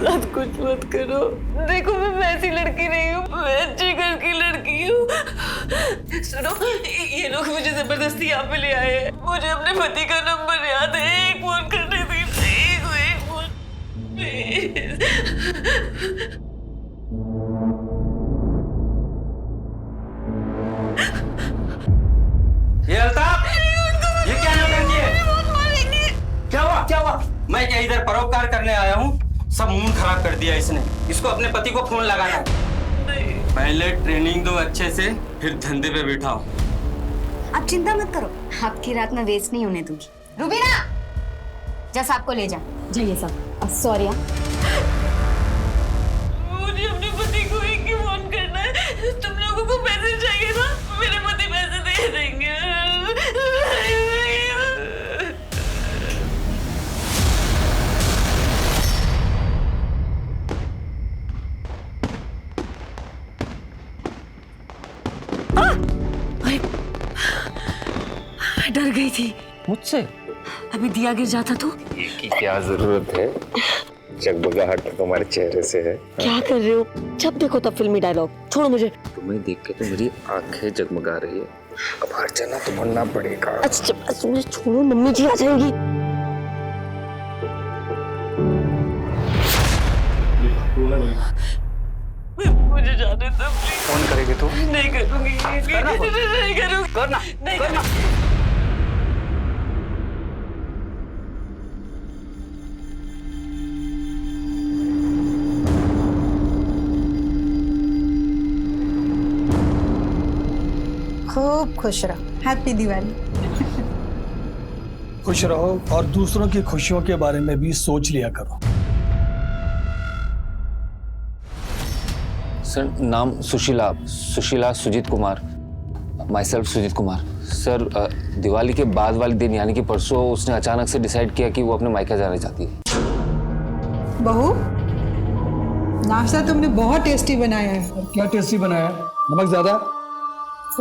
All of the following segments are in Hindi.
साथ कुछ मत करो। देखो मैं वैसी लड़की नहीं हूँ, मैं अच्छे घर की लड़की हूँ। सुनो, ये लोग मुझे जबरदस्ती यहाँ पे ले आए हैं। मुझे अपने पति का नंबर याद है, एक फोन करने दीजिए, एक फोन प्लीज। ये अल्ताफ, ये क्या नौटंकी है? क्या हुआ? क्या हुआ? मैं क्या इधर परोपकार करने आया हूँ? सब मूड खराब कर दिया इसने। इसको अपने पति को फोन लगाना है। पहले ट्रेनिंग दो अच्छे से, फिर धंधे पे बिठाओ। आप चिंता मत करो, आपकी रात में वेस्ट नहीं होने दूंगी। रुबीना, जा साहब को ले जा। जाइए साहब। सॉरी। मुझे अपने पति को एक ही फोन करना है। तुम लोगों को पैसे चाहिए ना? मेरे पति पैसे दे देंगे। डर गई थी मुझसे? अभी दिया गिर जाता तो? की क्या जरूरत है? जगमगाहट तो तुम्हारे चेहरे से है। क्या कर रहे हो? जब देखो तब फिल्मी डायलॉग। छोड़ो मुझे। तुम्हें देख के तो मेरी आंखें जगमगा रही है। अब हर जाना तो बनना पड़ेगा। अच्छा मुझे छोड़ो, मम्मी जी आ जाएंगी। मुझे जाने दो प्लीज। फोन करेगी तू? नहीं करूंगी। नहीं करूंगी। करना, करना। खूब खुश रहो। हैप्पी दिवाली। खुश रहो और दूसरों की खुशियों के बारे में भी सोच लिया करो। सर, नाम Sushila Sujit Kumar. Myself Sujit Kumar. Sir, Diwali के बाद वाले दिन यानी कि परसों उसने अचानक से डिसाइड किया कि वो अपने मायका जाना चाहती है। बहू, नाश्ता तुमने बहुत टेस्टी बनाया है। क्या टेस्टी बनाया? नमक ज्यादा?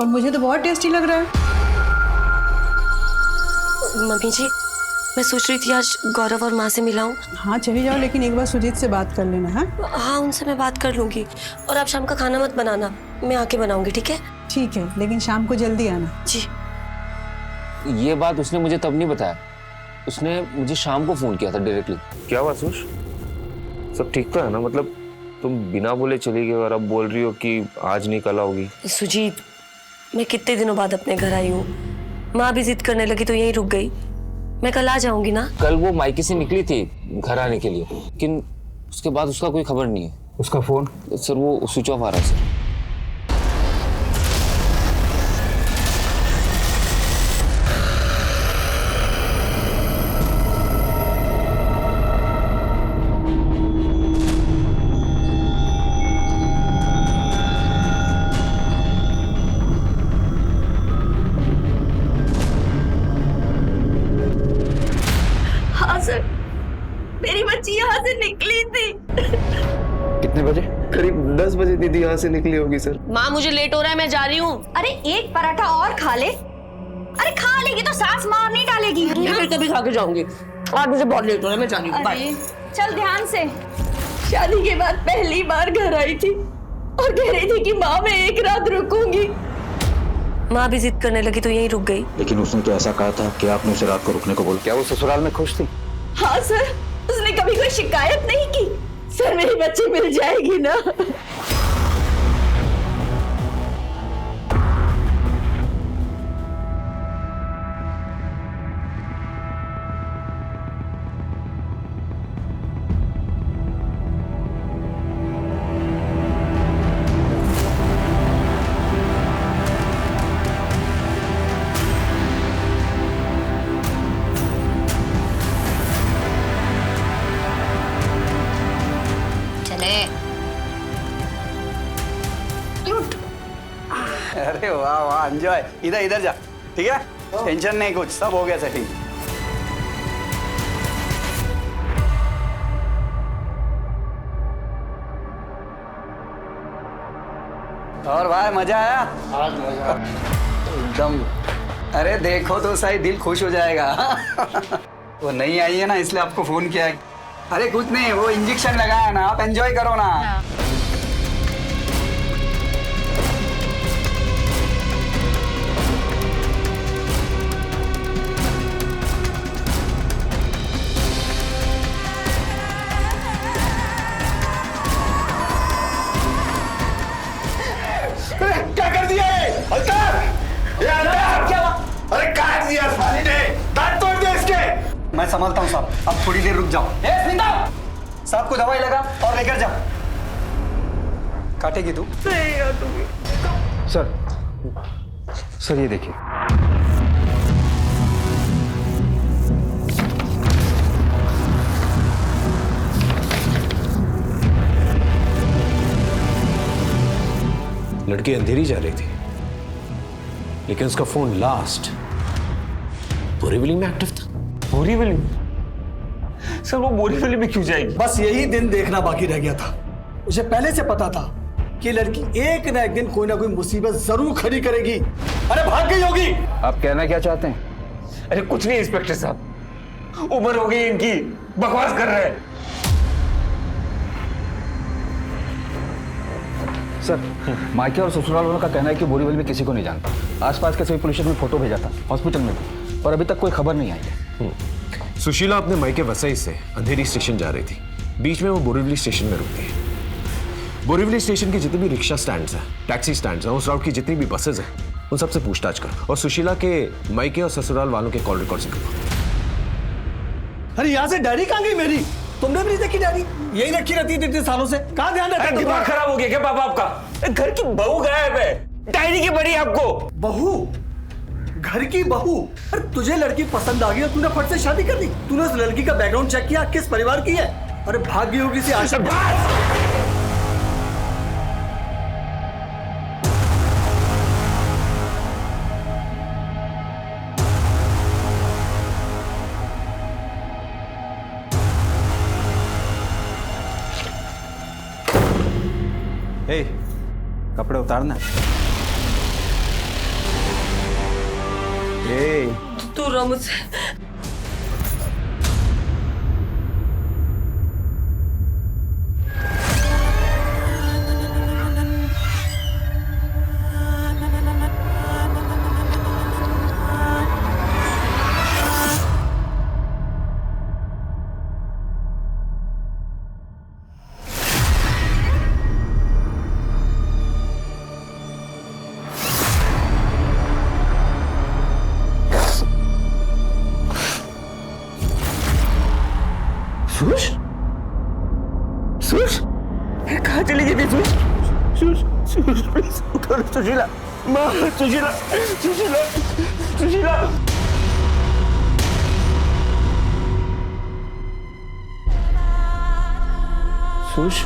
और मुझे तो बहुत टेस्टी लग रहा है। मम्मी जी, मैं सोच रही थी आज गौरव और माँ से मिलाऊं। हाँ चली जाओ, लेकिन एक बार सुजीत से बात कर लेना। हाँ उनसे मैं बात कर लूंगी। और आप शाम का खाना मत बनाना, मैं आके बनाऊंगी, ठीक है? ठीक है, लेकिन शाम को जल्दी आना। जी। ये बात उसने मुझे तब नहीं बताया। उसने मुझे शाम को फोन किया था डायरेक्टली। क्या हुआ सुश? सब ठीक तो है ना? मतलब तुम बिना बोले चली गई और अब बोल रही हो कि आज नहीं कल आओगी। सुजीत, मैं कितने दिनों बाद अपने घर आई हूँ। माँ भी जिद करने लगी तो यहीं रुक गई। मैं कल आ जाऊंगी ना। कल वो मायके से निकली थी घर आने के लिए, लेकिन उसके बाद उसका कोई खबर नहीं है। उसका फोन? सर वो स्विच ऑफ आ रहा है सर। मेरी बच्ची यहाँ से निकली थी। कितने बजे? करीब 10 बजे दीदी यहाँ से निकली होगी सर। माँ मुझे लेट हो रहा है, मैं जा रही हूँ। अरे एक पराठा और खा ले। अरे खा लेगी तो सास मार नहीं डालेगी। मैं फिर कभी खा के जाऊंगी। आज मुझे बहुत लेट हो रहा है, मैं जा रही हूँ। बाय। चल ध्यान से। शादी के बाद पहली बार घर आई थी और कह रही थी कि माँ मैं एक रात रुकूंगी। माँ भी जिद करने लगी तो यहीं रुक गई। लेकिन उसने तो ऐसा कहा था कि आपने उसे रात को रुकने को बोला। क्या वो ससुराल में खुश थी? हाँ सर, उसने कभी कोई शिकायत नहीं की। सर मेरी बच्ची मिल जाएगी ना? अरे वाह वाह, एंजॉय। इधर इधर जा, ठीक है? टेंशन नहीं, कुछ सब हो गया सेटिंग। और भाई मजा आया? आज मजा एकदम। अरे देखो तो सही, दिल खुश हो जाएगा। वो नहीं आई है ना, इसलिए आपको फोन किया है। अरे कुछ नहीं, वो इंजेक्शन लगाया ना, आप एंजॉय करो ना। क्या कर दिया ये अल्ताफ? ये अल्ताफ क्या? अरे काट दिया साली ने, दांत तोड़ दिए इसके। मैं संभालता हूँ साहब, आप थोड़ी देर रुक जाओ। साहब को दवाई लगा और लेकर जाओ। काटेगी तू? सर ये देखिए। लड़की अंधेरी जा रही थी, लेकिन उसका फोन लास्ट बोरीवली में एक्टिव था। बोरीवली? सर वो बोरीवली में क्यों जाएगी? बस यही दिन देखना बाकी रह गया था। मुझे पहले से पता था कि लड़की एक ना एक दिन कोई ना कोई मुसीबत जरूर खड़ी करेगी। अरे भाग गई होगी। आप कहना क्या चाहते हैं? अरे कुछ नहीं इंस्पेक्टर साहब, उम्र हो गई इनकी, बकवास कर रहे हैं। सर, मायके और ससुराल वालों का कहना है कि बोरीवली में किसी को नहीं जानता। आसपास के सभी पुलिस स्टेशन में फोटो भेजा था, हॉस्पिटल में भी, पर अभी तक कोई खबर नहीं आई है। सुशीला अपने मायके वसई से अंधेरी स्टेशन जा रही थी, बीच में वो बोरीवली स्टेशन में रुकती है। बोरीवली स्टेशन की जितनी भी रिक्शा स्टैंड्स हैं, टैक्सी स्टैंड्स हैं, उस राउट की जितनी भी बसेज हैं, उन सबसे पूछताछ करो और सुशीला के मायके और ससुराल वालों के कॉल रिकॉर्ड से करो। अरे यहाँ से डायरी कहाँ गई मेरी? तुमने भी नहीं देखी डायरी? यही रखी रहती थी इतने सालों से, कहाँ ध्यान रखा? दिमाग खराब हो गया क्या पापा आपका? घर की बहू गायब है, डायरी की बड़ी आपको। बहू? घर की बहू? अरे तुझे लड़की पसंद आ गई और तूने फट से शादी कर दी। तूने उस लड़की का बैकग्राउंड चेक किया, किस परिवार की है? अरे भाग गई होगी सी आशा। ए, कपड़े उतारना। ए, तू रो मुझसे। सुश? सुश? कहाँ चली गई थी सुश? सुश, सुश, प्लीज उठाओ सुशीला, माँ, सुशीला, सुशीला, सुशीला। सुश?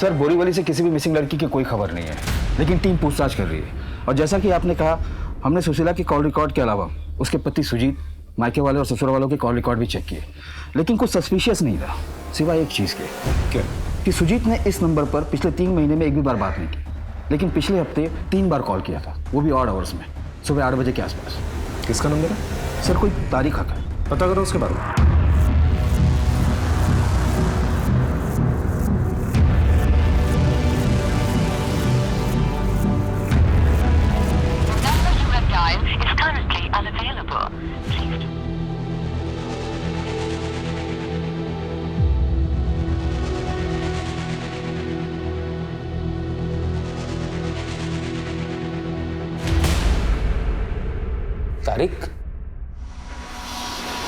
सर, बोरीवली से किसी भी मिसिंग लड़की की कोई खबर नहीं है, लेकिन टीम पूछताछ कर रही है। और जैसा कि आपने कहा, हमने सुशीला के कॉल रिकॉर्ड के अलावा उसके पति सुजीत, मायके वाले और ससुर वालों के कॉल रिकॉर्ड भी चेक किए, लेकिन कुछ सस्पिशियस नहीं था, सिवाय एक चीज़ के। क्या? कि सुजीत ने इस नंबर पर पिछले 3 महीने में एक भी बार बात नहीं की, लेकिन पिछले हफ्ते 3 बार कॉल किया था, वो भी ऑड आवर्स में, सुबह 8 बजे के आसपास। किसका नंबर है? सर, कोई तारीख आता है, पता करो उसके बारे में। तारिक?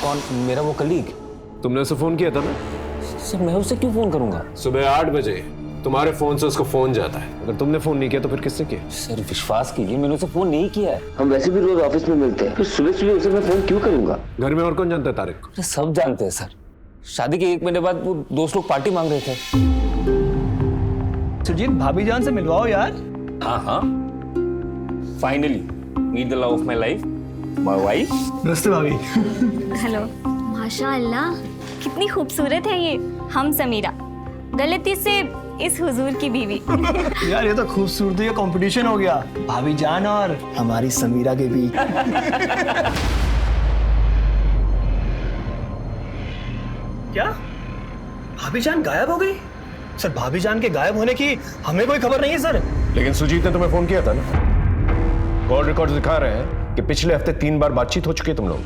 कौन? मेरा वो कलीग? तुमने उसे फोन किया था ना? सर मैं उसे क्यों फोन करूंगा? सुबह 8 बजे तुम्हारे फोन से उसको फोन जाता है। अगर तुमने फोन नहीं किया तो फिर किसने किया? सर विश्वास कीजिए, मैंने उसे फोन नहीं किया है। हम वैसे भी रोज ऑफिस में मिलते हैं, फिर सुबह सुबह उसे मैं फोन क्यों करूंगा? घर में और कौन जानता है तारिक? अरे सब जानते हैं सर, शादी के 1 महीने बाद वो दोस्त लोग पार्टी मांग रहे थे। सुजीत, भाभी जान से मिलवाओ यार। हाँ हाँ, finally meet the love of my life, my wife. नमस्ते भाभी। हेलो। माशाअल्लाह, कितनी खूबसूरत है ये। हम समीरा, गलती से इस हुजूर की बीवी। यार ये तो खूबसूरती का कंपटीशन हो गया, भाभी जान और हमारी समीरा के बीच। क्या भाभी जान गायब हो गई? सर भाभी जान के गायब होने की हमें कोई खबर नहीं है सर। लेकिन सुजीत ने तुम्हें फोन किया था ना, कॉल रिकॉर्ड दिखा रहे हैं कि पिछले हफ्ते 3 बार बातचीत हो चुकी है तुम लोग।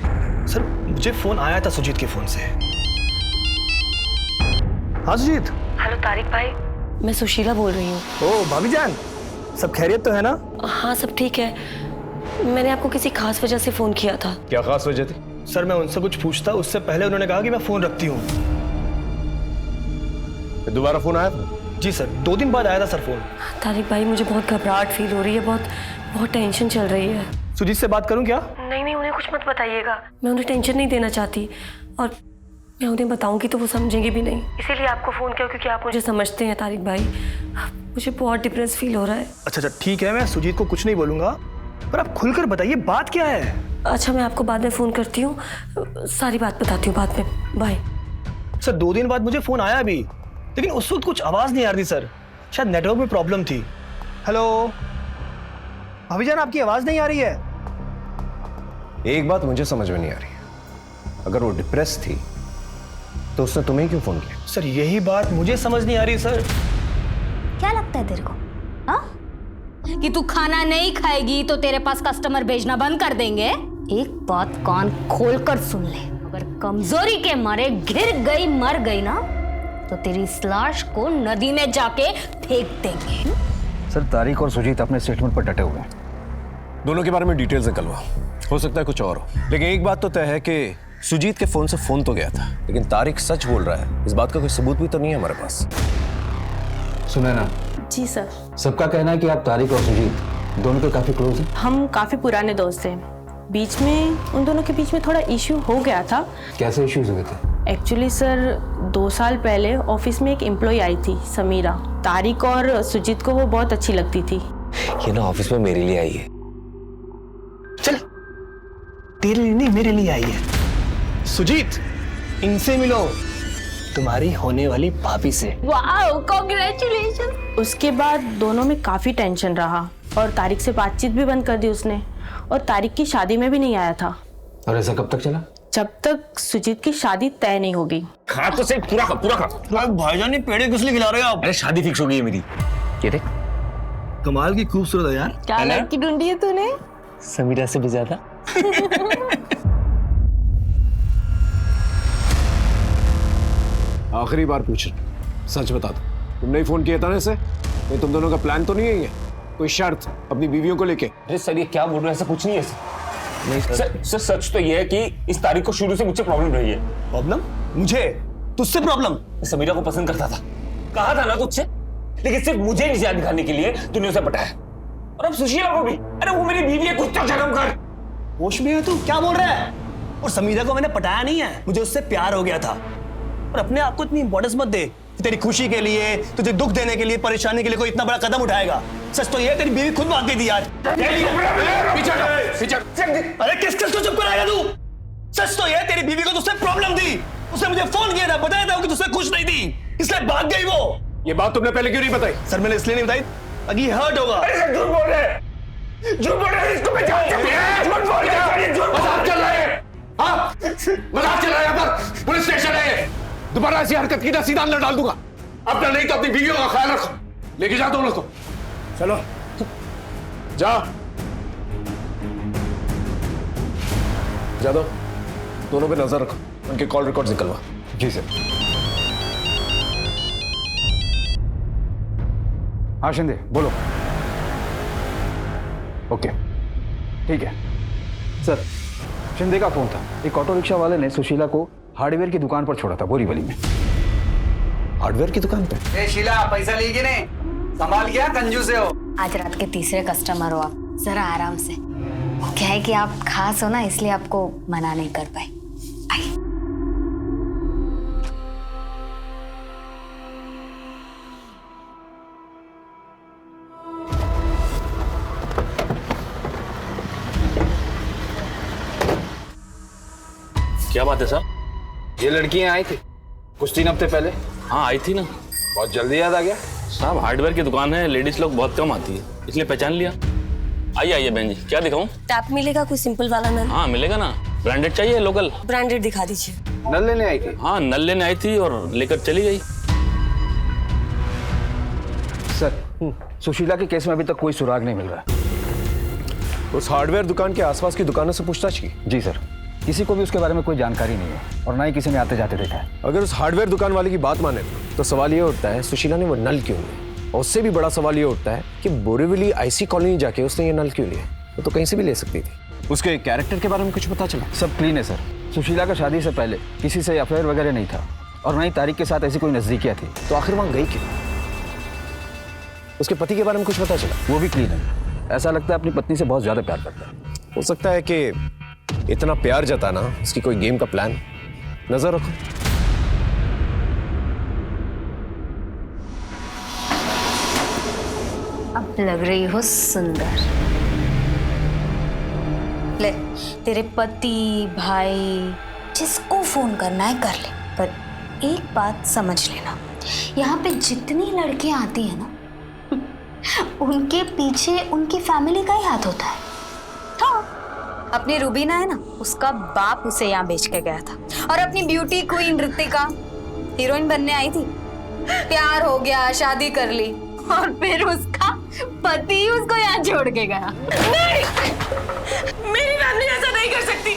सर मुझे फोन आया था सुजीत के फोन से। हाँ सुजीत। हेलो तारिक भाई, मैं सुशीला बोल रही हूँ। ओ भाभी जान, सब खैरियत तो है ना? हाँ सब ठीक है। मैंने आपको किसी खास वजह से फोन किया था। क्या खास वजह थी? सर मैं उनसे कुछ पूछता उससे पहले उन्होंने कहा कि मैं फोन रखती हूँ। दोबारा फोन आया था? जी सर, 2 दिन बाद आया था सर फोन। तारिक भाई मुझे बहुत घबराहट फील हो रही है, बहुत टेंशन चल रही है। सुजीत से बात करूं क्या? नहीं उन्हें कुछ मत बताइएगा, मैं उन्हें टेंशन नहीं देना चाहती, और मैं उन्हें बताऊंगी तो वो समझेंगे भी नहीं, इसीलिए आपको फोन किया क्योंकि आप मुझे समझते हैं तारिक भाई। मुझे बहुत डिप्रेस फील हो रहा है। अच्छा ठीक है, मैं सुजीत को कुछ नहीं बोलूंगा, पर आप खुलकर बताइए बात क्या है? अच्छा मैं आपको बाद में फोन करती हूँ, सारी बात बताती हूँ बाद में, बाय। सर 2 दिन बाद मुझे फोन आया अभी, लेकिन उस वक्त कुछ आवाज नहीं आ रही सर, शायद नेटवर्क में प्रॉब्लम थी। हेलो भाभी जान, आपकी आवाज नहीं आ रही है। एक बात मुझे समझ में नहीं आ रही, अगर वो डिप्रेस थी तो उसने तुम्हें क्यों फोन किया? सर यही बात मुझे समझ नहीं आ रही सर। क्या लगता है तेरे को, हाँ? कि तू खाना नहीं खाएगी तो तेरे पास कस्टमर भेजना बंद कर देंगे? एक बात कान खोलकर सुन ले, अगर कमजोरी के मारे गिर गई मर गई ना तो तेरी इस लाश को नदी में जाके फेंक देंगे। सर तारिक और सुजीत अपने स्टेटमेंट पर डटे हुए हैं। दोनों के बारे में डिटेल्स निकलवा, हो सकता है कुछ और हो, लेकिन एक बात तो तय है कि सुजीत के फोन से फोन तो गया था, लेकिन तारिक सच बोल रहा है, इस बात का कोई सबूत भी तो नहीं है हमारे पास। सुने ना। जी सर। सबका कहना है कि आप तारिक और सुजीत दोनों के काफी क्लोज हैं। हम काफी पुराने दोस्त हैं, बीच में उन दोनों के बीच में थोड़ा इश्यू हो गया था। कैसे इश्यूज हुए थे? एक्चुअली सर 2 साल पहले ऑफिस में एक एम्प्लॉय आई थी समीरा, तारिक और सुजीत को वो बहुत अच्छी लगती थी। ये ना ऑफिस में मेरे लिए आई है। चल तेरे लिए नहीं मेरे लिए आई है। सुजीत इनसे मिलो, तुम्हारी होने वाली भाभी से। Wow congratulation. उसके बाद दोनों में काफी टेंशन रहा और तारिक से बातचीत भी बंद कर दी उसने, और तारिक की शादी में भी नहीं आया था। और ऐसा कब तक चला? जब तक सुजीत की शादी तय नहीं होगी। खा तो से पूरा खा। भाईजान ये पेड़े किस लिए खिला रहे हो आप? अरे शादी फिक्स हो गई है मेरी। ये देख, कमाल की खूबसूरत है यार। क्या लड़की ढूंढी है तूने? समीरा से भी ज्यादा। आखिरी बार पूछ रहा, सच बता दो, तुमने ही फोन किया था ना इसे? नहीं तुम दोनों का प्लान तो नहीं है ये? कोई शर्त अपनी बीवियों को लेके? अरे सर ये क्या बोल रहे हैं, ऐसा कुछ नहीं है सर। सर सच तो ये है कि इस तारीख को शुरू से मुझसे प्रॉब्लम रही है। प्रॉब्लम? मुझे तुझसे प्रॉब्लम? समीरा को पसंद करता था, कहा था ना तुझसे, लेकिन सिर्फ मुझे निजात दिखाने के लिए तूने उसे पटाया, और अब सुशीला को भी। अरे वो मेरी बीवी है, कुछ तो शर्म कर। होश में है तू? क्या बोल रहा है? और समीरा को मैंने पटाया नहीं है, मुझे उससे प्यार हो गया था। और अपने आप को इतनी इंपॉर्टेंस मत दे, तेरी खुशी के लिए, तुझे दुख देने के लिए, परेशानी के लिए कोई इतना बड़ा कदम उठाएगा। सच तो ये तेरी बीवी खुद भाग गई थी आज। अरे किस को चुप कराएगा तू? सच तो ये तेरी बीवी को तुझसे प्रॉब्लम थी, उसने मुझे फोन किया था, बताया था कि तुझसे खुश नहीं थी, इसलिए भाग गई वो। ये बात तुमने पहले क्यों नहीं बताई? सर मैंने इसलिए नहीं बताई ताकि हर्ट होगा। झूठ बोल रहे हैं, झूठ बोल रहे हैं, इसको मैं जानता हूं। झूठ बोल रहे हैं, मजाक चल रहा है। हाँ मजाक चल रहा है, यहाँ पर पुलिस स्टेशन है, दोबारा ऐसी हरकत की ना सीधा अंदर डाल दूंगा। अपना नहीं तो अपनी बीवियों का ख्याल रखो, लेके जाओ तुम लोग को। चलो जा दो, दोनों पे नजर रखो, उनके कॉल रिकॉर्ड निकलवा। जी सर। हाँ शिंदे बोलो। ओके ठीक है सर। शिंदे का फोन था, एक ऑटो रिक्शा वाले ने सुशीला को हार्डवेयर की दुकान पर छोड़ा था, बोरीवली में। हार्डवेयर की दुकान पे? ए शीला, पैसा ली कि नहीं? संभाल गया, कंजूस हो। आज रात के तीसरे कस्टमर हो आप, जरा आराम से। क्या है कि आप खास हो ना, इसलिए आपको मना नहीं कर पाए। आइए। क्या बात है साहब? ये लड़कियां आई थी कुछ 3 हफ्ते पहले। हाँ आई थी ना। बहुत जल्दी याद आ गया। साहब हार्डवेयर की दुकान है, लेडीज लोग बहुत कम आती है, इसलिए पहचान लिया। आइए आइए बहन जी, क्या दिखाऊं? टैप मिलेगा कोई सिंपल वाला नल? हाँ मिलेगा ना। ब्रांडेड चाहिए लोकल? ब्रांडेड दिखा दीजिए। नल लेने आई थी? हाँ नल लेने आई थी और लेकर चली गई। सर, सुशीला के केस में अभी तक कोई सुराग नहीं मिल रहा। उस हार्डवेयर दुकान के आसपास की दुकानों से पूछताछ की? जी सर, किसी को भी उसके बारे में कोई जानकारी नहीं है और ना ही किसी ने आते जाते देखा है। अगर उस हार्डवेयर दुकान वाले की बात माने तो सवाल ये उठता है सुशीला ने वो नल क्यों लिया, और उससे भी बड़ा सवाल ये उठता है कि बोरीवली आईसी कॉलोनी जाके उसने ये नल क्यों लिया। वो तो कहीं से भी ले सकती थी। उसके कैरेक्टर के बारे में कुछ पता चला? सब क्लीन है सर। सुशीला का शादी से पहले किसी से अफेयर वगैरह नहीं था और ना ही तारिक के साथ ऐसी कोई नजदीकियां थी। तो आखिर वहां गई क्यों? उसके पति के बारे में कुछ पता चला? वो भी क्लीन है। ऐसा लगता है अपनी पत्नी से बहुत ज्यादा प्यार करता है। हो सकता है कि इतना प्यार जताना उसकी कोई गेम का प्लान। नजर रखो। अब लग रही हो सुंदर। ले, तेरे पति, भाई, जिसको फोन करना है कर ले। पर एक बात समझ लेना, यहाँ पे जितनी लड़कियां आती है ना, उनके पीछे उनकी फैमिली का ही हाथ होता है। हाँ, अपनी रूबीना है ना, उसका बाप उसे यहाँ बेच के गया था। और अपनी ब्यूटी क्वीन ऋतिका हीरोइन बनने आई थी, प्यार हो गया, शादी कर ली और फिर उसका पति उसको यहाँ छोड़ के गया। नहीं, मेरी फैमिली ऐसा नहीं कर सकती।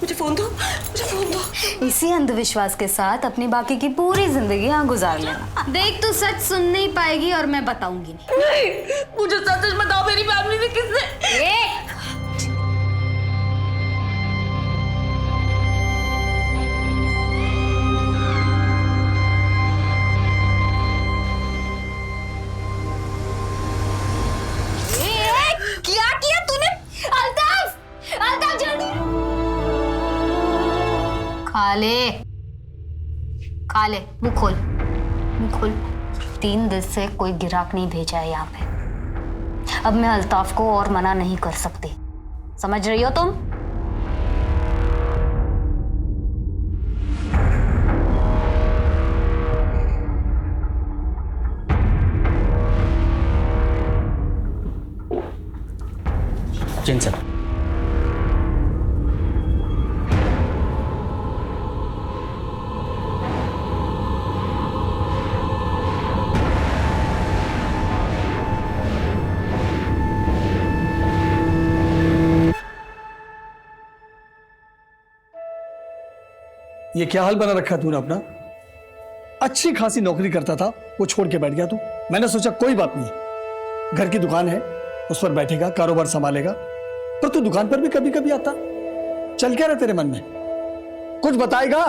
मुझे फोन दो, मुझे फोन दो। इसी अंधविश्वास के साथ अपनी बाकी की पूरी जिंदगी यहाँ गुजार लेना। देख, तू सच सुन नहीं पाएगी और मैं बताऊंगी नहीं। मुझे सच बताओ, मेरी फैमिली में किसने? क्या किया तूने? अल्ताफ, अल्ताफ जल्दी खा ले, मुंह खोल। 3 दिन से कोई गिराक नहीं भेजा है यहाँ पे। अब मैं अल्ताफ को और मना नहीं कर सकती, समझ रही हो तुम? जिन सर, ये क्या हाल बना रखा तूने अपना? अच्छी खासी नौकरी करता था, वो छोड़ के बैठ गया तू। मैंने सोचा कोई बात नहीं, घर की दुकान है, उस पर बैठेगा, कारोबार संभालेगा। पर तू दुकान पर भी कभी कभी आता। चल क्या रहा तेरे मन में? कुछ बताएगा?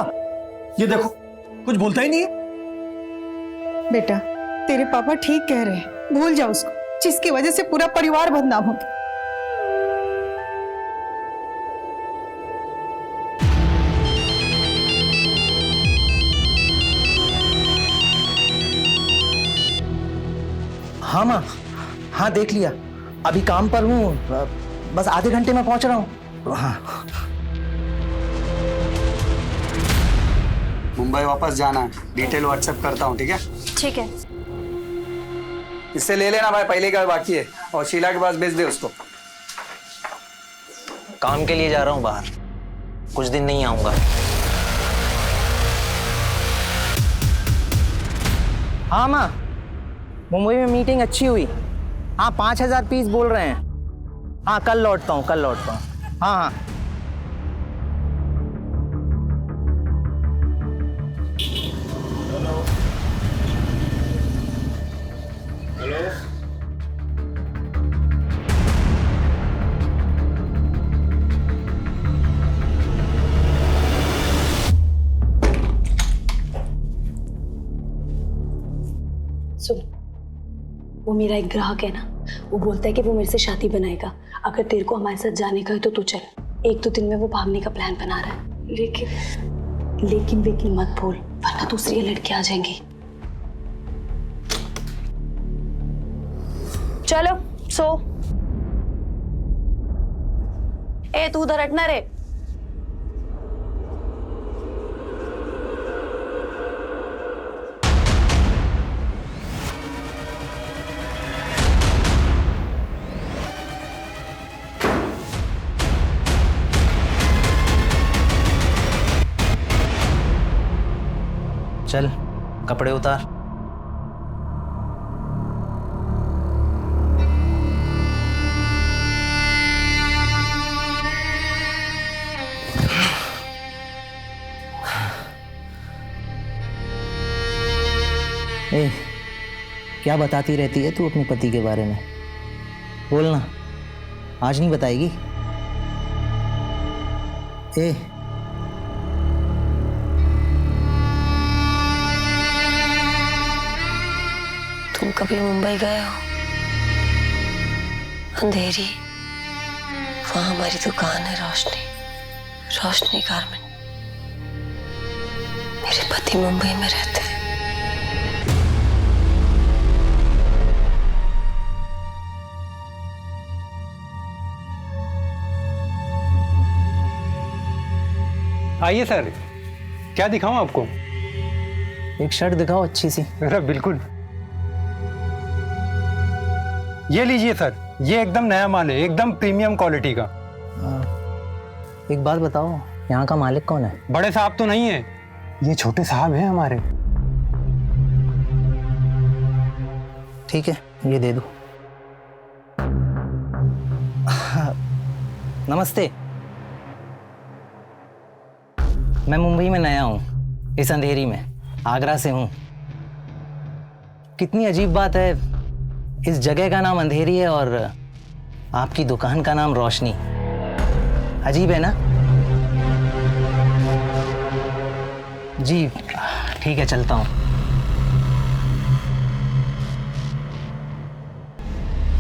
ये देखो, कुछ बोलता ही नहीं है। बेटा, तेरे पापा ठीक कह रहे हैं, भूल जा उसको, जिसकी वजह से पूरा परिवार बदनाम हो गया। हाँ माँ, हाँ देख लिया। अभी काम पर हूँ, बस आधे घंटे में पहुंच रहा हूँ। हाँ। मुंबई वापस जाना है, डिटेल व्हाट्सएप करता हूँ, ठीक है? ठीक है। इससे ले लेना भाई, पहले का बाकी है, और शीला के पास भेज दे उसको। काम के लिए जा रहा हूँ बाहर, कुछ दिन नहीं आऊंगा। हाँ माँ, मुंबई में मीटिंग अच्छी हुई। हाँ 5000 पीस बोल रहे हैं। हाँ कल लौटता हूँ, हाँ हाँ। सुन, वो मेरा एक ग्राहक है ना, वो बोलता है कि वो मेरे से शादी बनाएगा। अगर तेरे को हमारे साथ जाने का है तो तू चल। 1-2 दिन में वो भागने का प्लान बना रहा है। लेकिन मत बोल, वरना दूसरी लड़की आ जाएंगी। चलो सो। ए तू उधर हटना रे। कपड़े उतार। ए, क्या बताती रहती है तू अपने पति के बारे में? बोलना, आज नहीं बताएगी? ए, तुम कभी मुंबई गए हो? अंधेरी, वहां हमारी दुकान है रोशनी, रोशनी गारमेंट। मेरे पति मुंबई में रहते हैं। आइए सर, क्या दिखाऊं आपको? एक शर्ट दिखाओ अच्छी सी। अरे बिल्कुल, ये लीजिए सर, ये एकदम नया माल है, एकदम प्रीमियम क्वालिटी का। एक बात बताओ, यहाँ का मालिक कौन है? बड़े साहब तो नहीं है, ये छोटे साहब हैं हमारे। ठीक है, ये दे दो। नमस्ते, मैं मुंबई में नया हूँ, इस अंधेरी में, आगरा से हूँ। कितनी अजीब बात है, इस जगह का नाम अंधेरी है और आपकी दुकान का नाम रोशनी। अजीब है ना? जी ठीक है, चलता हूँ।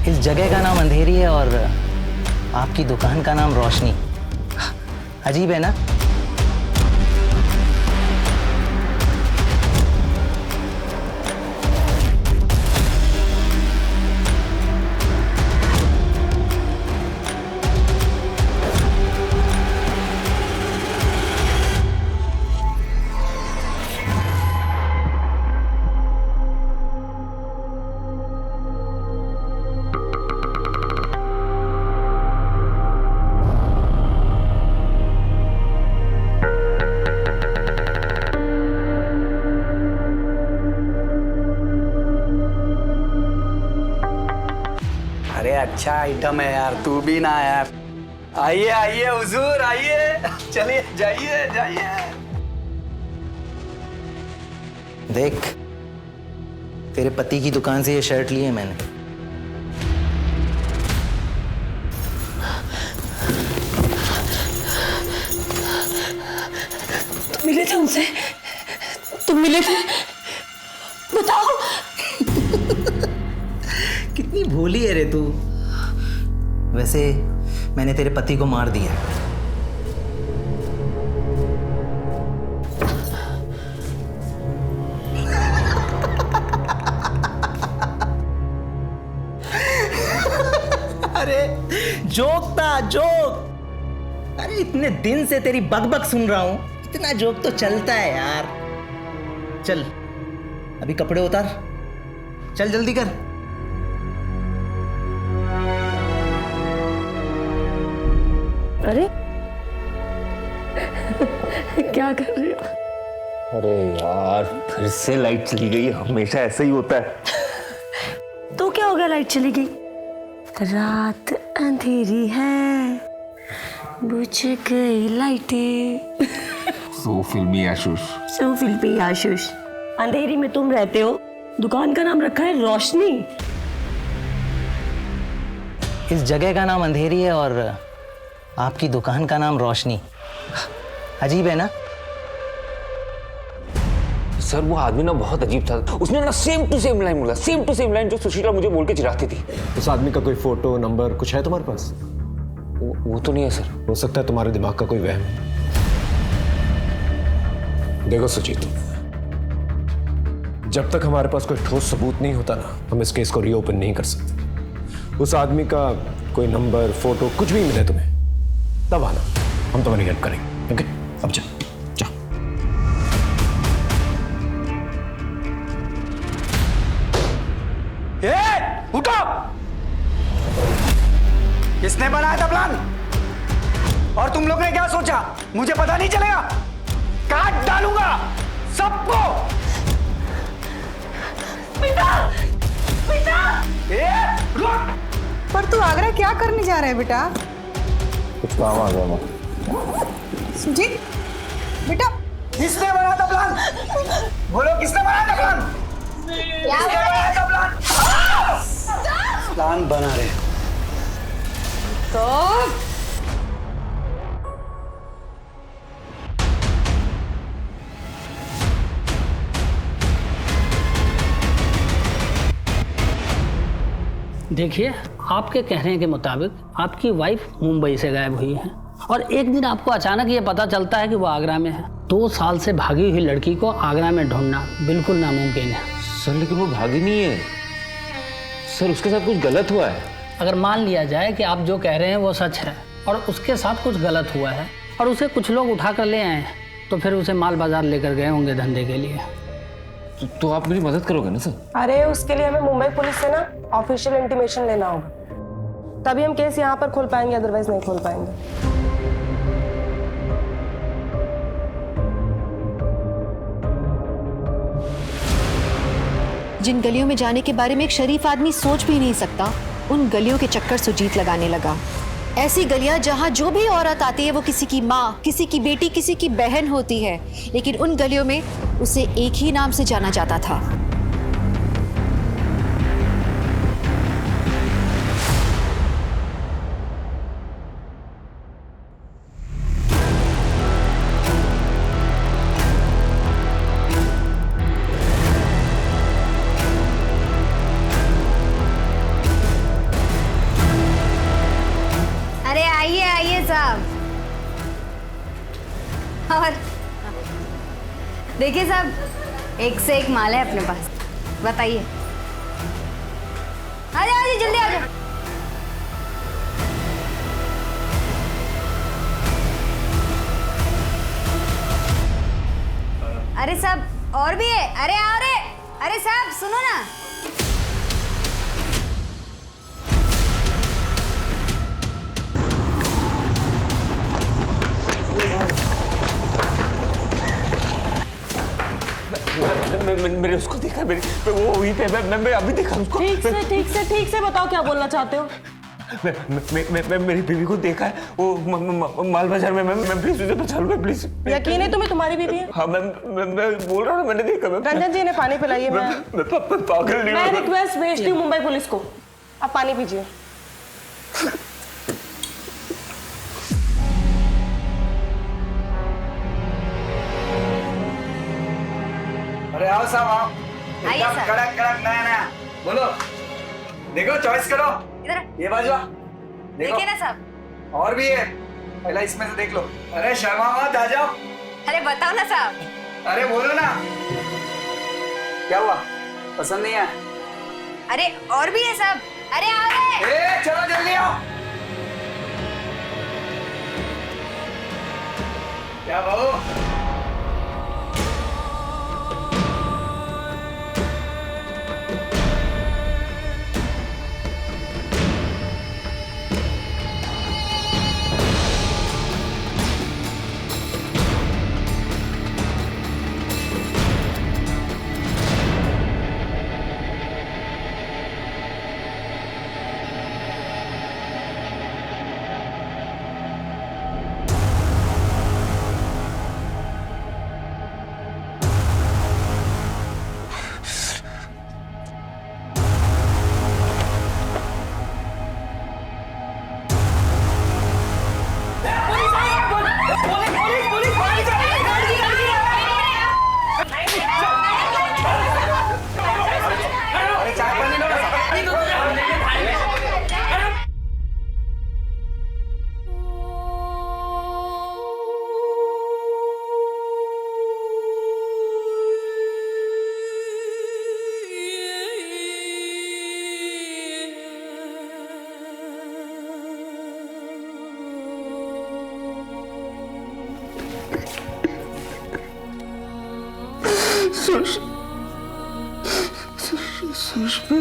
इस जगह का नाम अंधेरी है और आपकी दुकान का नाम रोशनी। अजीब है ना? अच्छा आइटम है यार, तू भी ना यार। आइए आइए हुजूर, आइए, चलिए, जाइए जाइए। देख, तेरे पति की दुकान से ये शर्ट ली है मैंने। तुम मिले थे उनसे? तुम मिले थे? बताओ। कितनी भोली है रे तू। वैसे मैंने तेरे पति को मार दिया। अरे जोक था, जोक। अरे इतने दिन से तेरी बकबक सुन रहा हूं, इतना जोक तो चलता है यार। चल अभी कपड़े उतार, चल जल्दी कर। अरे क्या कर रहे हो? अरे यार, फिर से लाइट चली गई। हमेशा ऐसा ही होता है। तो क्या हो गया, लाइट चली गई? रात अंधेरी है, बुझ गई लाइटें। सो फिल्मी आशुष। सो फिल्मी आशुष। अंधेरी में तुम रहते हो, दुकान का नाम रखा है रोशनी। इस जगह का नाम अंधेरी है और आपकी दुकान का नाम रोशनी। अजीब है ना? सर वो आदमी ना बहुत अजीब था। उसने ना सेम टू सेम लाइन बोला, सेम टू सेम लाइन जो सुशीला मुझे बोल के चिढ़ाती थी। उस आदमी का कोई फोटो नंबर कुछ है तुम्हारे पास? वो तो नहीं है सर। हो सकता है तुम्हारे दिमाग का कोई वहम। देखो सुजीत, जब तक हमारे पास कोई ठोस सबूत नहीं होता ना, हम इस केस को रीओपन नहीं कर सकते। उस आदमी का कोई नंबर, फोटो कुछ भी मिले तुम्हें, तब आना, हम तुम्हारी हेल्प करेंगे। ओके, अब जा। उठो! किसने बनाया था प्लान? और तुम लोग ने क्या सोचा? मुझे पता नहीं चलेगा? काट डालूंगा सबको। पर तू आगरा क्या करने जा रहा है बेटा? कुछ काम आ गया माँ। सुजीत बेटा, किसने बनाया था प्लान? बोलो किसने बनाया था प्लान? किसने बनाया था प्लान? प्लान बना रहे तो देखिए, आपके कहने के मुताबिक आपकी वाइफ मुंबई से गायब हुई है और एक दिन आपको अचानक ये पता चलता है कि वो आगरा में है। 2 साल से भागी हुई लड़की को आगरा में ढूंढना बिल्कुल नामुमकिन है। सर लेकिन वो भागी नहीं है सर, उसके साथ कुछ गलत हुआ है। अगर मान लिया जाए कि आप जो कह रहे हैं वो सच है और उसके साथ कुछ गलत हुआ है और उसे कुछ लोग उठा कर ले आए हैं, तो फिर उसे माल बाजार लेकर गए होंगे धंधे के लिए। तो आप मेरी मदद करोगे ना सर? अरे उसके लिए हमें मुंबई पुलिस से ना ऑफिशियल इंटीमेशन लेना होगा, तभी हम केस यहाँ पर खोल पाएंगे, अदरवाइज नहीं खोल पाएंगे। जिन गलियों में जाने के बारे में एक शरीफ आदमी सोच भी नहीं सकता, उन गलियों के चक्कर सुजीत लगाने लगा। ऐसी गलियां जहां जो भी औरत आती है वो किसी की माँ, किसी की बेटी, किसी की बहन होती है, लेकिन उन गलियों में उसे एक ही नाम से जाना जाता था। अरे आइए आइए साहब। और देखिए साहब, एक से एक माल है अपने पास, बताइए। आ जाओ जल्दी आ जाओ। अरे साहब और भी है। अरे साहब सुनो ना। मैंने उसको देखा, वो वहीं पे, मैं अभी देखा उसको। ठीक से बताओ क्या बोलना चाहते हो। मैं मेरी बीवी को देखा है, वो माल बाजार में। मैं प्लीज उसे बचा लो, प्लीज। यकीन है तुम्हें तुम्हारी बीवी है? हाँ मैं बोल रहा हूँ, मैंने देखा। रंजन जी ने पानी पिलाइए। मैं पागल नहीं हूँ। मैं रिक्वेस्ट भेजती हूँ मुंबई पुलिस को, आप पानी पीजिए। अरे आओ साहब आओ, एकदम कड़क कड़क नया नया। बोलो, देखो चॉइस करो। इधर ये बाजू देखो देखिए ना साहब। और भी है, पहला इसमें से देख लो। अरे शर्मा मत, आ जाओ। अरे बताओ ना साहब। अरे बोलो ना, क्या हुआ, पसंद नहीं है? अरे और भी है साहब। अरे आ रहे। चलो जल्दी आओ। क्या बहू,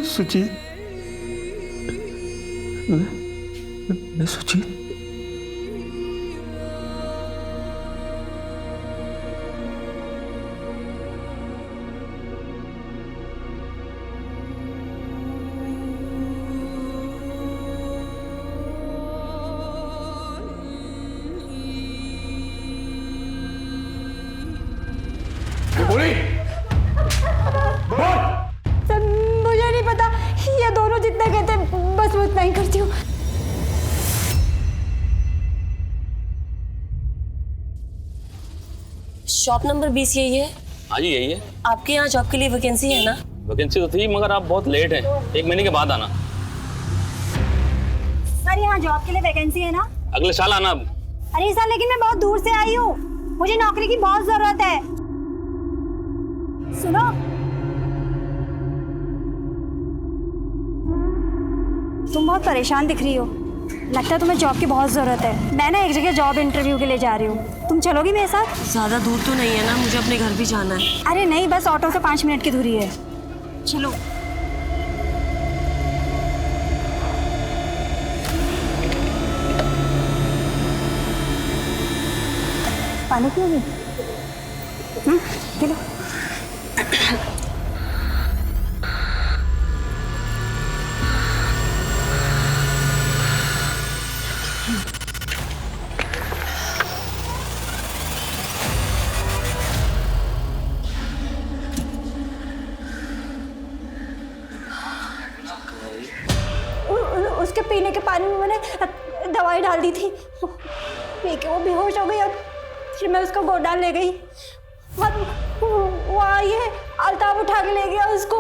सुजीत, मैं सुजीत। शॉप नंबर 20 यही है? हाँ जी यही है। आपके यहाँ जॉब के लिए वैकेंसी है ना? वैकेंसी तो थी मगर आप बहुत लेट हैं, 1 महीने के बाद आना। सर यहाँ जॉब के लिए वैकेंसी है ना? अगले साल आना। अरे सर लेकिन मैं बहुत दूर से आई हूँ, मुझे नौकरी की बहुत जरूरत है। सुनो, तुम बहुत परेशान दिख रही हो, लगता है तुम्हें जॉब की बहुत जरूरत है। मैं ना एक जगह जॉब इंटरव्यू के लिए जा रही हूँ, तुम चलोगी मेरे साथ? ज्यादा दूर तो नहीं है ना, मुझे अपने घर भी जाना है। अरे नहीं, बस ऑटो से 5 मिनट की दूरी है, चलो। पानी पियोगी? P low. उसके पीने के पानी में मैंने दवाई डाल दी थी, पी के वो बेहोश हो गई और फिर मैं उसको गोडाउन ले गई और वो आई है, अल्ताफ उठा के ले गया उसको।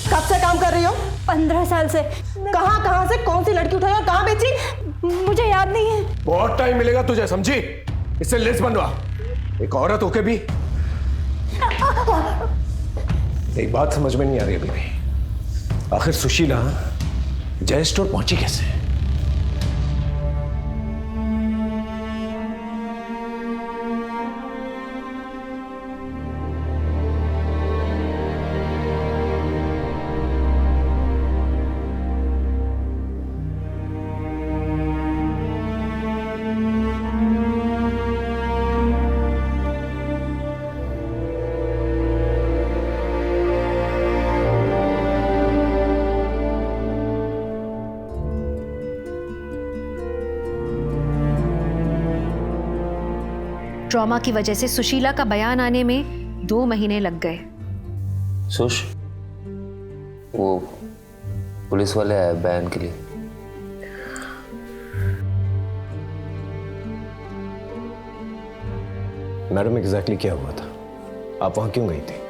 कब से काम कर रही हो? 15 साल से। कहाँ से कौन सी लड़की उठाई और कहाँ बेची? मुझे याद नहीं है। बहुत टाइम मिलेगा तुझे, समझी? इससे लिस्ट बनवा। एक औरत होके भी एक बात समझ में नहीं आ रही अभी भी, आखिर सुशीला जय स्टोर पहुंची कैसे? ट्रॉमा की वजह से सुशीला का बयान आने में 2 महीने लग गए। सुश, वो पुलिस वाले आए बयान के लिए। मैडम एग्जैक्टली क्या हुआ था? आप वहां क्यों गई थी?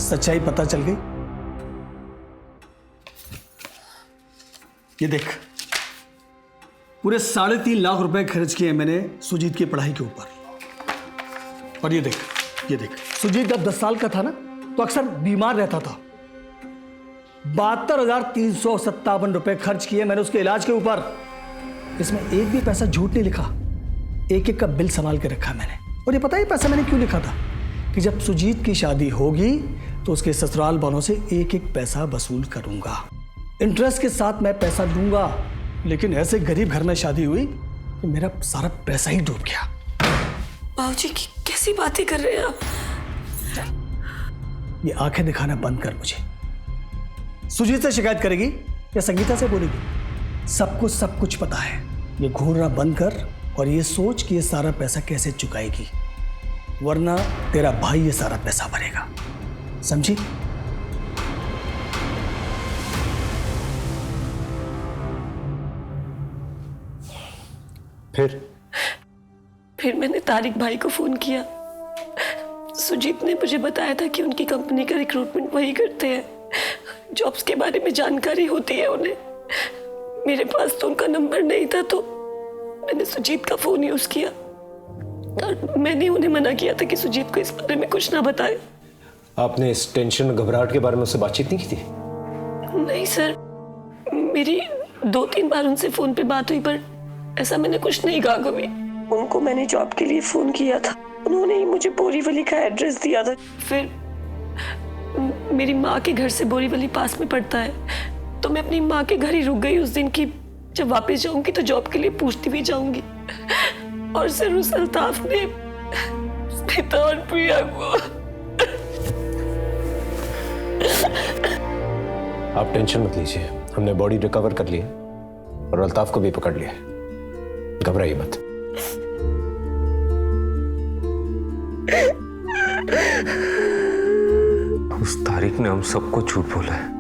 सच्चाई पता चल गई। ये देख, पूरे 3.5 लाख रुपए खर्च किए मैंने सुजीत की पढ़ाई के ऊपर। और ये देख, सुजीत जब 10 साल का था ना तो अक्सर बीमार रहता था। 72,357 रुपए खर्च किए मैंने उसके इलाज के ऊपर। इसमें एक भी पैसा झूठ नहीं लिखा, एक का बिल संभाल के रखा मैंने। और ये पता है पैसा मैंने क्यों लिखा था? कि जब सुजीत की शादी होगी तो उसके ससुराल वालों से एक पैसा वसूल करूंगा, इंटरेस्ट के साथ मैं पैसा दूंगा। लेकिन ऐसे गरीब घर में शादी हुई कि मेरा सारा पैसा ही डूब गया। बाबूजी कैसी बातें कर रहे हैं आप? ये आंखें दिखाना बंद कर मुझे। सुजीत से शिकायत करेगी या संगीता से बोलेगी? सबको सब कुछ पता है। ये घूरना बंद कर और ये सोच कि ये सारा पैसा कैसे चुकाएगी, वरना तेरा भाई ये सारा पैसा भरेगा, समझी? फिर मैंने तारिक भाई को फोन किया। सुजीत ने मुझे बताया था कि उनकी कंपनी का रिक्रूटमेंट वही करते हैं, जॉब्स के बारे में जानकारी होती है उन्हें। मेरे पास तो उनका नंबर नहीं था, तो मैंने सुजीत का फोन यूज किया और मैंने उन्हें मना किया था कि सुजीत को इस बारे में कुछ ना बताए। आपने इस टेंशन घबराहट के बारे में उससे बातचीत नहीं की थी? नहीं सर, मेरी 2-3 बार उनसे फोन पे बात हुई, पर ऐसा मैंने कुछ नहीं कहा कभी। उनको मैंने जॉब के लिए फोन किया था, उन्होंने ही मुझे बोरीवली का एड्रेस दिया था। फिर मेरी माँ के घर से बोरीवली पास में पड़ता है, तो मैं अपनी माँ के घर ही रुक गई उस दिन की जब वापस जाऊंगी तो जॉब के लिए पूछती भी जाऊंगी। और सिर्फ उस अल्ताफ ने स्मिता और प्रिया को। आप टेंशन मत लीजिए, हमने बॉडी रिकवर कर ली है और अल्ताफ को भी पकड़ लिया है, घबराइए मत। उस तारिक ने हम सबको झूठ बोला है।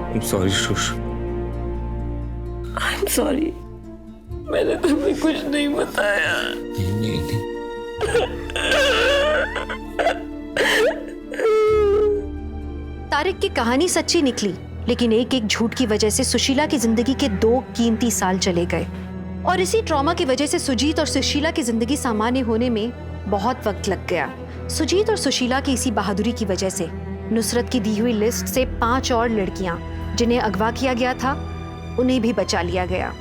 I'm sorry, shush. I'm sorry, मैंने तुम्हें कुछ नहीं बताया। नहीं। तारिक की कहानी सच्ची निकली, लेकिन एक एक झूठ की वजह से सुशीला की जिंदगी के 2 कीमती साल चले गए। और इसी ट्रॉमा की वजह से सुजीत और सुशीला की जिंदगी सामान्य होने में बहुत वक्त लग गया। सुजीत और सुशीला की इसी बहादुरी की वजह से नुसरत की दी हुई लिस्ट से 5 और लड़कियां जिन्हें अगवा किया गया था, उन्हें भी बचा लिया गया।